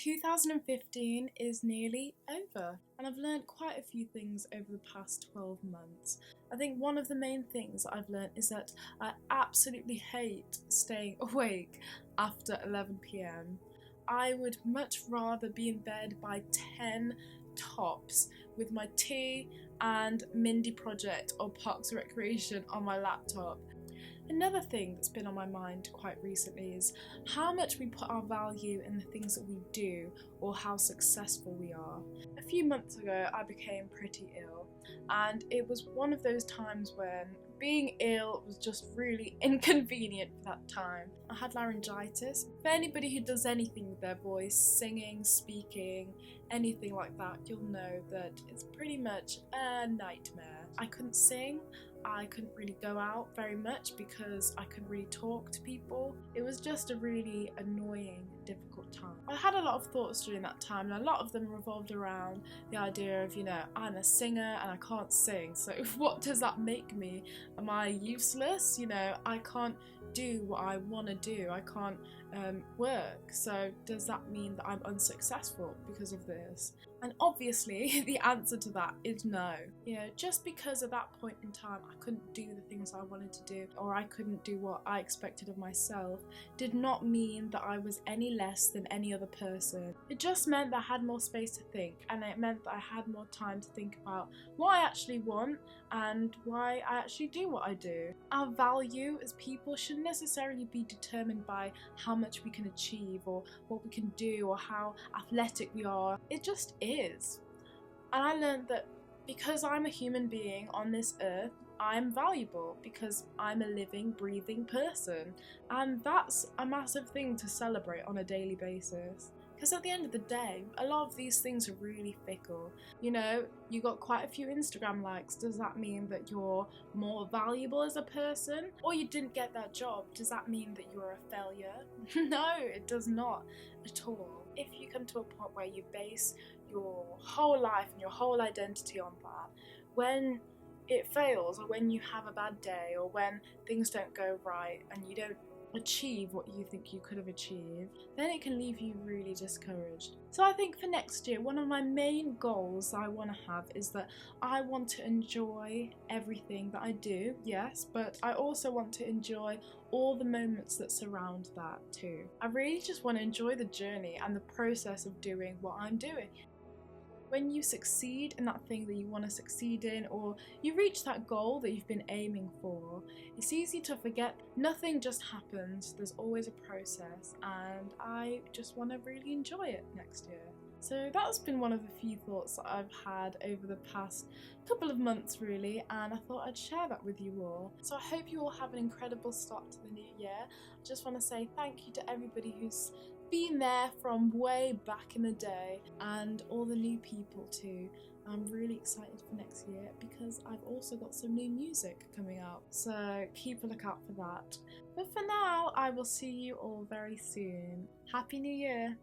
2015 is nearly over, and I've learned quite a few things over the past 12 months. I think one of the main things that I've learned is that I absolutely hate staying awake after 11 p.m. I would much rather be in bed by 10 tops with my tea and Mindy Project or Parks and Recreation on my laptop. Another thing that's been on my mind quite recently is how much we put our value in the things that we do or how successful we are. A few months ago I became pretty ill, and it was one of those times when being ill was just really inconvenient for that time. I had laryngitis. For anybody who does anything with their voice, singing, speaking, anything like that, you'll know that it's pretty much a nightmare. I couldn't sing, I couldn't really go out very much because I couldn't really talk to people. It was just a really annoying, difficult time. I had a lot of thoughts during that time, and a lot of them revolved around the idea of, I'm a singer and I can't sing, so what does that make me? Am I useless? I can't do what I want to do. I can't work, so does that mean that I'm unsuccessful because of this? And obviously the answer to that is no. Just because at that point in time I couldn't do the things I wanted to do, or I couldn't do what I expected of myself, did not mean that I was any less than any other person. It just meant that I had more space to think, and it meant that I had more time to think about what I actually want and why I actually do what I do. Our value as people shouldn't necessarily be determined by how much we can achieve or what we can do or how athletic we are. It just is. And I learned that because I'm a human being on this earth, I'm valuable because I'm a living, breathing person. And that's a massive thing to celebrate on a daily basis. Because at the end of the day, a lot of these things are really fickle. You got quite a few Instagram likes. Does that mean that you're more valuable as a person? Or you didn't get that job? Does that mean that you're a failure? No, it does not at all. If you come to a point where you base your whole life and your whole identity on that, when it fails, or when you have a bad day, or when things don't go right and you don't achieve what you think you could have achieved, then it can leave you really discouraged. So I think for next year, one of my main goals I want to have is that I want to enjoy everything that I do, yes, but I also want to enjoy all the moments that surround that too. I really just want to enjoy the journey and the process of doing what I'm doing. When you succeed in that thing that you want to succeed in, or you reach that goal that you've been aiming for, it's easy to forget nothing just happens. There's always a process, and I just want to really enjoy it next year. So that's been one of the few thoughts that I've had over the past couple of months really, and I thought I'd share that with you all. So I hope you all have an incredible start to the new year. I just want to say thank you to everybody who's been there from way back in the day, and all the new people too. I'm really excited for next year because I've also got some new music coming out, so keep a lookout for that. But for now, I will see you all very soon. Happy New Year!